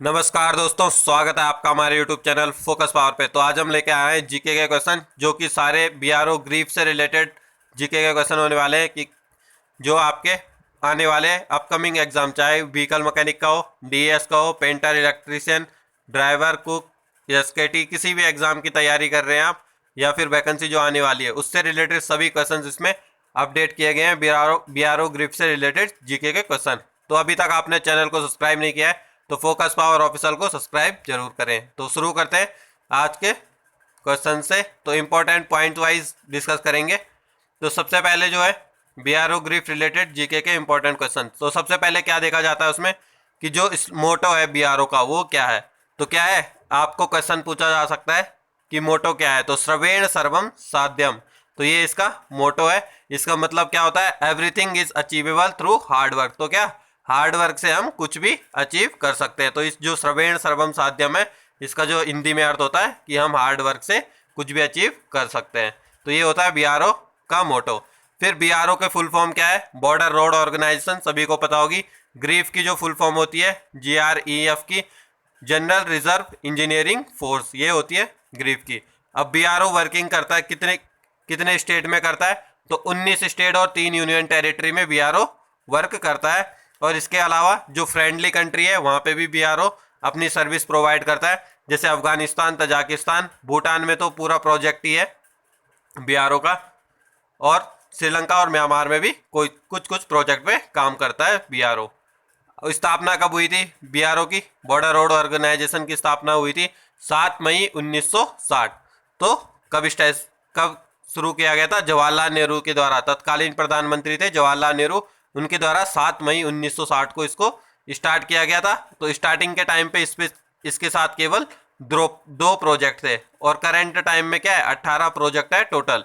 नमस्कार दोस्तों, स्वागत है आपका हमारे YouTube चैनल फोकस पावर पे। तो आज हम लेके आए हैं जीके के क्वेश्चन, जो कि सारे बीआरओ ग्रीफ से रिलेटेड जीके के क्वेश्चन होने वाले हैं, कि जो आपके आने वाले अपकमिंग एग्जाम, चाहे व्हीकल मैकेनिक का हो, डीएस का हो, पेंटर, इलेक्ट्रीशियन, ड्राइवर, कुक, एसकेटी, किसी भी एग्जाम की तैयारी कर रहे हैं आप, या फिर वैकेंसी जो आने वाली है उससे रिलेटेड सभी क्वेश्चन इसमें अपडेट किए गए हैं। बीआरओ ग्रिप से रिलेटेड जीके के क्वेश्चन। तो अभी तक आपने चैनल को सब्सक्राइब नहीं किया है तो फोकस पावर ऑफिशियल को सब्सक्राइब जरूर करें। तो शुरू करते हैं आज के क्वेश्चन से। तो इंपॉर्टेंट पॉइंट वाइज डिस्कस करेंगे। तो सबसे पहले जो है बीआरओ ग्रिप रिलेटेड जीके के इंपॉर्टेंट क्वेश्चन। तो सबसे पहले क्या देखा जाता है उसमें कि जो इस मोटो है बीआरओ का वो क्या है। तो क्या है, आपको क्वेश्चन पूछा जा सकता है कि मोटो क्या है। तो श्रवेण सर्वम साध्यम, तो ये इसका मोटो है। इसका मतलब क्या होता है, everything is achievable through hard work. तो क्या हार्ड वर्क से हम कुछ भी अचीव कर सकते हैं। तो इस जो श्रवेण सर्वम साध्यम है, इसका जो हिंदी में अर्थ होता है कि हम हार्ड वर्क से कुछ भी अचीव कर सकते हैं। तो ये होता है बीआरओ का मोटो। फिर बीआरओ के फुल फॉर्म क्या है, बॉर्डर रोड ऑर्गेनाइजेशन, सभी को पता होगी। ग्रीफ की जो फुल फॉर्म होती है GREF की, जनरल रिजर्व इंजीनियरिंग फोर्स, ये होती है ग्रीफ की। अब बीआरओ वर्किंग करता है कितने कितने स्टेट में करता है, तो 19 स्टेट और 3 यूनियन टेरिटरी में बीआरओ वर्क करता है। और इसके अलावा जो फ्रेंडली कंट्री है वहाँ पे भी बीआरओ अपनी सर्विस प्रोवाइड करता है, जैसे अफगानिस्तान, तजाकिस्तान, भूटान में तो पूरा प्रोजेक्ट ही है बीआरओ का, और श्रीलंका और म्यांमार में भी कोई कुछ प्रोजेक्ट पे काम करता है बीआरओ। स्थापना कब हुई थी बीआरओ की, बॉर्डर रोड ऑर्गेनाइजेशन की स्थापना हुई थी 7 मई 1960। तो कब शुरू किया गया था, जवाहरलाल नेहरू के द्वारा, तत्कालीन प्रधानमंत्री थे जवाहरलाल नेहरू, उनके द्वारा 7 मई 1960 को इसको स्टार्ट किया गया था। तो स्टार्टिंग के टाइम पे इसके साथ केवल दो प्रोजेक्ट थे, और करंट टाइम में क्या है 18 प्रोजेक्ट है टोटल।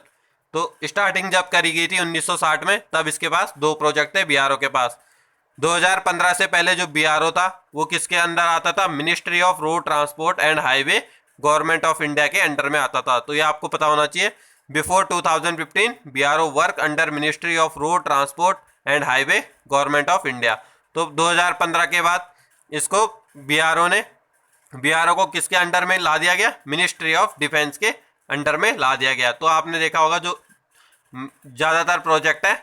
तो स्टार्टिंग जब करी गई थी 1960 में, तब इसके पास 2 प्रोजेक्ट थे बीआरओ के पास। 2015 से पहले जो बीआरओ था वो किसके अंदर आता था, ministry of road transport and highway, government of India के अंडर में आता था। तो ये आपको पता होना चाहिए। Before 2015 BRO work under ministry of road transport and highway, government of India. तो 2015 के बाद इसको बीआरओ को किसके अंडर में ला दिया गया, मिनिस्ट्री ऑफ डिफेंस के अंडर में ला दिया गया। तो आपने देखा होगा जो ज़्यादातर प्रोजेक्ट है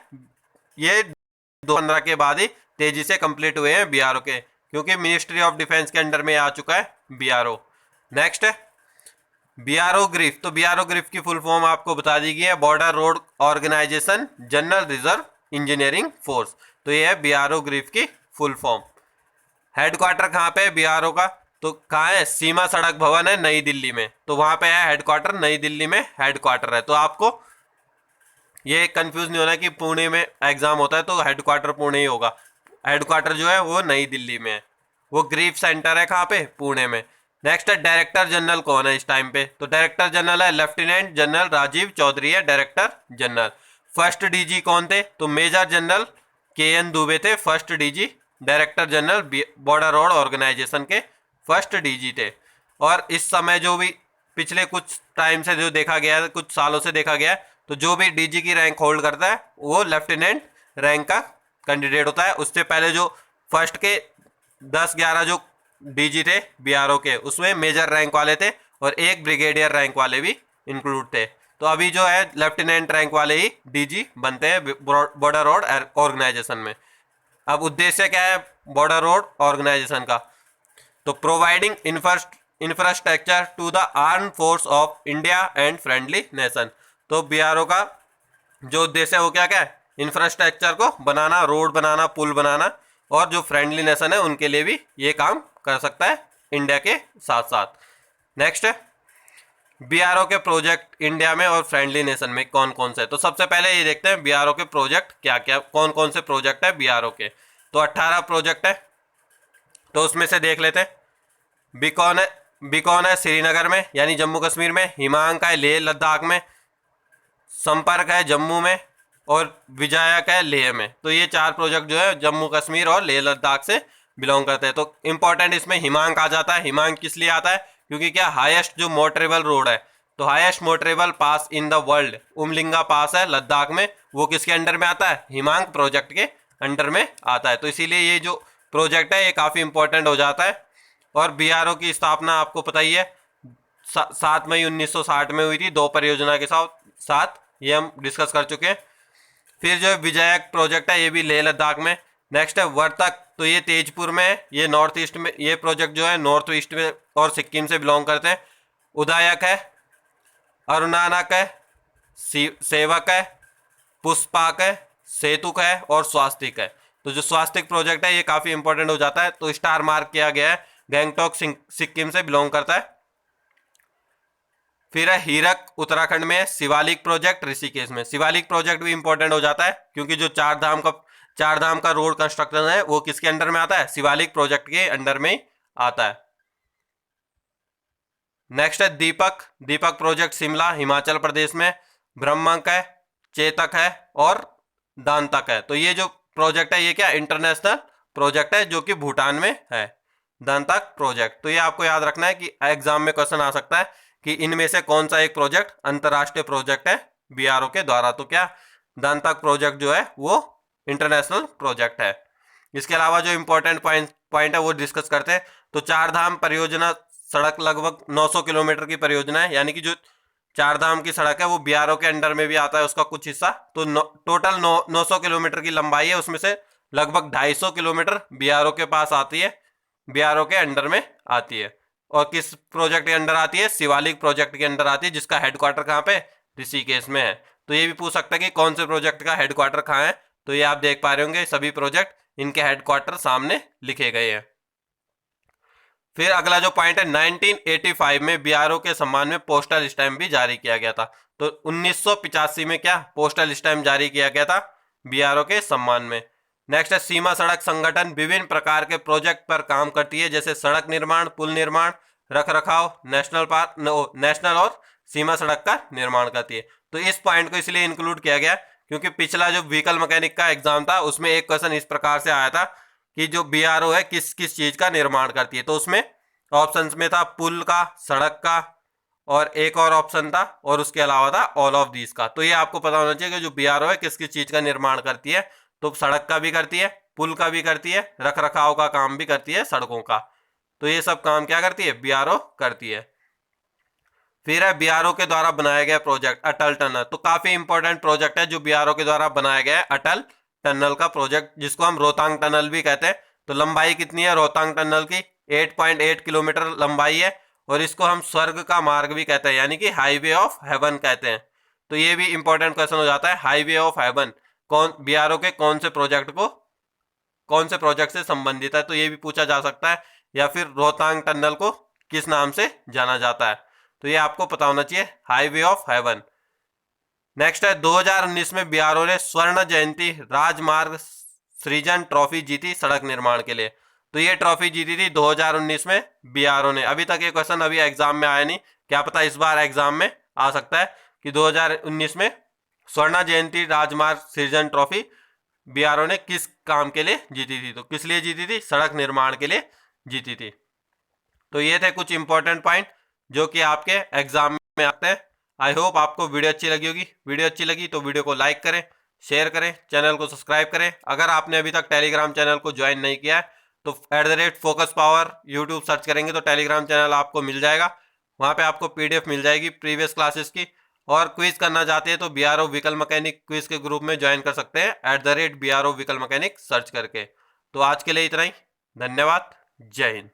ये 2015 के बाद ही तेजी से कंप्लीट हुए हैं बीआरओ के, क्योंकि मिनिस्ट्री ऑफ डिफेंस के अंडर में आ चुका है बीआरओ। नेक्स्ट है बीआरओ ग्रिफ। तो बीआरओ ग्रिफ की फुल फॉर्म आपको बता दी गई है, border road organisation general reserve engineering force. तो ये है बीआरओ ग्रिफ की फुल फॉर्म। हेडक्वार्टर कहाँ पे है बीआरओ का, तो कहाँ है, सीमा सड़क भवन है नई दिल्ली में। तो वहां पे है हेडक्वार्टर, नई दिल्ली में हेडक्वार्टर है। तो आपको ये कंफ्यूज नहीं होना कि पुणे में एग्जाम होता है तो हेडक्वार्टर पुणे ही होगा। हेडक्वार्टर जो है वो नई दिल्ली में है। वो ग्रीफ सेंटर है कहाँ पे, पुणे में। नेक्स्ट है डायरेक्टर जनरल कौन है इस टाइम पे, तो डायरेक्टर जनरल है लेफ्टिनेंट जनरल राजीव चौधरी है डायरेक्टर जनरल। फर्स्ट डीजी कौन थे, तो मेजर जनरल KN दुबे थे first DG, director general border road organisation के फर्स्ट डीजी थे। और इस समय जो भी पिछले कुछ टाइम से जो देखा गया है, कुछ सालों से देखा गया है, तो जो भी डीजी की रैंक होल्ड करता है वो लेफ्टिनेंट रैंक का कैंडिडेट होता है। उससे पहले जो फर्स्ट के 10-11 जो डीजी थे बीआरओ के, उसमें मेजर रैंक वाले थे और एक ब्रिगेडियर रैंक वाले भी इंक्लूड थे। तो अभी जो है लेफ्टिनेंट रैंक वाले ही डीजी बनते हैं बॉर्डर रोड ऑर्गेनाइजेशन में। अब उद्देश्य क्या है बॉर्डर रोड ऑर्गेनाइजेशन का, तो providing infrastructure to the arm force of India and friendly nation. तो बीआरओ का जो उद्देश्य है वो क्या क्या है, इंफ्रास्ट्रक्चर को बनाना, रोड बनाना, पुल बनाना, और जो फ्रेंडली नेशन है उनके लिए भी ये काम कर सकता है इंडिया के साथ साथ। नेक्स्ट है बीआरओ के प्रोजेक्ट इंडिया में और फ्रेंडली नेशन में कौन कौन से है। तो सबसे पहले ये देखते हैं बीआरओ के प्रोजेक्ट क्या क्या, कौन कौन से प्रोजेक्ट है बीआरओ के। तो 18 प्रोजेक्ट है। तो उसमें से देख लेते हैं। बीकॉन है श्रीनगर में यानी जम्मू कश्मीर में, हिमांक है लेह लद्दाख में, संपर्क है जम्मू में, और विजयक है लेह में। तो ये 4 प्रोजेक्ट जो है जम्मू कश्मीर और लेह लद्दाख से बिलोंग करते हैं। तो इंपॉर्टेंट इसमें हिमांक आ जाता है। हिमांक किस लिए आता है, क्योंकि क्या हाईएस्ट जो मोटरेबल रोड है, तो highest motorable pass in the world Umlingla pass है लद्दाख में, वो किसके अंडर में आता है, हिमांक प्रोजेक्ट के अंडर में आता है। तो इसीलिए ये जो प्रोजेक्ट है ये काफ़ी इंपॉर्टेंट हो जाता है और बीआरओ की स्थापना आपको पता ही है 7 मई 1960 में हुई थी, 2 परियोजना के साथ ये हम डिस्कस कर चुके हैं। फिर जो विजयक प्रोजेक्ट है ये भी लेह लद्दाख में। नेक्स्ट है वर्तक, तो ये तेजपुर में है, ये नॉर्थ ईस्ट में, ये प्रोजेक्ट जो है नॉर्थ ईस्ट में और सिक्किम से बिलोंग करते हैं। उदायक है, अरुणानक है, सेवक है, पुष्पाक है, सेतुक है और स्वास्तिक है। तो जो स्वास्तिक प्रोजेक्ट है ये काफी इंपॉर्टेंट हो जाता है, तो स्टार मार्क किया गया है, गैंगटॉक सिक्किम से बिलोंग करता है। फिर है हीरक, उत्तराखंड में है। शिवालिक प्रोजेक्ट ऋषिकेश में। शिवालिक प्रोजेक्ट भी इंपॉर्टेंट हो जाता है क्योंकि जो चार धाम का रोड कंस्ट्रक्शन है वो किसके अंडर में आता है? शिवालिक प्रोजेक्ट के अंडर में आता है। नेक्स्ट है दीपक। दीपक प्रोजेक्ट शिमला हिमाचल प्रदेश में। ब्रह्मक है, चेतक है और दांतक है। तो ये जो प्रोजेक्ट है ये क्या इंटरनेशनल प्रोजेक्ट है जो कि भूटान में है, दांतक प्रोजेक्ट। तो ये आपको याद रखना है कि एग्जाम में क्वेश्चन आ सकता है कि इनमें से कौन सा एक प्रोजेक्ट अंतरराष्ट्रीय प्रोजेक्ट है बीआरओ के द्वारा। तो क्या दांतक प्रोजेक्ट जो है वो इंटरनेशनल प्रोजेक्ट है। इसके अलावा जो इंपॉर्टेंट पॉइंट है वो डिस्कस करते हैं। तो चार धाम परियोजना सड़क लगभग 900 किलोमीटर की परियोजना है, यानी कि जो चार धाम की सड़क है वो बीआरओ के अंडर में भी आता है उसका कुछ हिस्सा। तो टोटल 900 किलोमीटर की लंबाई है, उसमें से लगभग 250 किलोमीटर बीआरओ के पास आती है, बीआरओ के अंडर में आती है। और किस प्रोजेक्ट के अंडर आती है? शिवालिक प्रोजेक्ट के अंडर आती है, जिसका हेडक्वार्टर कहाँ पे? ऋषिकेश में है। तो ये भी पूछ सकता है कि कौन से प्रोजेक्ट का हेडक्वार्टर कहाँ है। तो ये आप देख पा रहे होंगे सभी प्रोजेक्ट, इनके हेडक्वार्टर सामने लिखे गए हैं। फिर अगला जो पॉइंट है 1985 में बीआरओ के सम्मान में पोस्टल स्टैम्प भी जारी किया गया था। तो 1985 में क्या पोस्टल स्टैम्प जारी किया गया था बीआरओ के सम्मान में। नेक्स्ट है सीमा सड़क संगठन विभिन्न प्रकार के प्रोजेक्ट पर काम करती है, जैसे सड़क निर्माण, पुल निर्माण, रख रखाव, नेशनल और सीमा सड़क का निर्माण करती है। तो इस पॉइंट को इसलिए इंक्लूड किया गया क्योंकि पिछला जो व्हीकल मैकेनिक का एग्जाम था उसमें एक क्वेश्चन इस प्रकार से आया था कि जो बीआरओ है किस किस चीज का निर्माण करती है। तो उसमें ऑप्शंस में था पुल का, सड़क का और एक और ऑप्शन था और उसके अलावा था ऑल ऑफ दीज का। तो ये आपको पता होना चाहिए कि जो बीआरओ है किस किस चीज का निर्माण करती है। तो सड़क का भी करती है, पुल का भी करती है, रख रखाव का काम भी करती है, सड़कों का। तो ये सब काम क्या करती है? बीआरओ करती है। फिर है बीआरओ के द्वारा बनाया गया प्रोजेक्ट अटल टनल। तो काफी इंपॉर्टेंट प्रोजेक्ट है जो बीआरओ के द्वारा बनाया गया है, अटल टनल का प्रोजेक्ट, जिसको हम रोहतांग टनल भी कहते हैं। तो लंबाई कितनी है रोहतांग टनल की? 8.8 किलोमीटर लंबाई है और इसको हम स्वर्ग का मार्ग भी कहते हैं, यानी कि हाईवे ऑफ हेवन कहते हैं। तो ये भी इंपॉर्टेंट क्वेश्चन हो जाता है, हाईवे ऑफ हेवन कौन बीआरओ के कौन से प्रोजेक्ट से संबंधित है। तो ये भी पूछा जा सकता है, या फिर रोहतांग टनल को किस नाम से जाना जाता है। तो ये आपको पता होना चाहिए, हाईवे ऑफ हेवन। नेक्स्ट है 2019 में बीआरओ ने स्वर्ण जयंती राजमार्ग सृजन ट्रॉफी जीती सड़क निर्माण के लिए। तो ये ट्रॉफी जीती थी 2019 में बीआरओ ने। अभी तक ये क्वेश्चन अभी एग्जाम में आया नहीं, क्या पता इस बार एग्जाम में आ सकता है कि 2019 में स्वर्ण जयंती राजमार्ग सृजन ट्रॉफी बीआरओ ने किस काम के लिए जीती थी। तो किस लिए जीती थी? सड़क निर्माण के लिए जीती थी। तो ये थे कुछ इंपॉर्टेंट पॉइंट जो कि आपके एग्जाम में आते हैं। आई होप आपको वीडियो अच्छी लगी होगी। वीडियो अच्छी लगी तो वीडियो को लाइक करें, शेयर करें, चैनल को सब्सक्राइब करें। अगर आपने अभी तक टेलीग्राम चैनल को ज्वाइन नहीं किया है तो @FocusPower यूट्यूब सर्च करेंगे तो टेलीग्राम चैनल आपको मिल जाएगा। वहाँ पे आपको PDF मिल जाएगी प्रीवियस क्लासेस की। और क्विज करना चाहते हैं तो बीआरओ व्हीकल मैकेनिक क्विज के ग्रुप में ज्वाइन कर सकते हैं @BRO व्हीकल मैकेनिक सर्च करके। तो आज के लिए इतना ही, धन्यवाद, जय हिंद।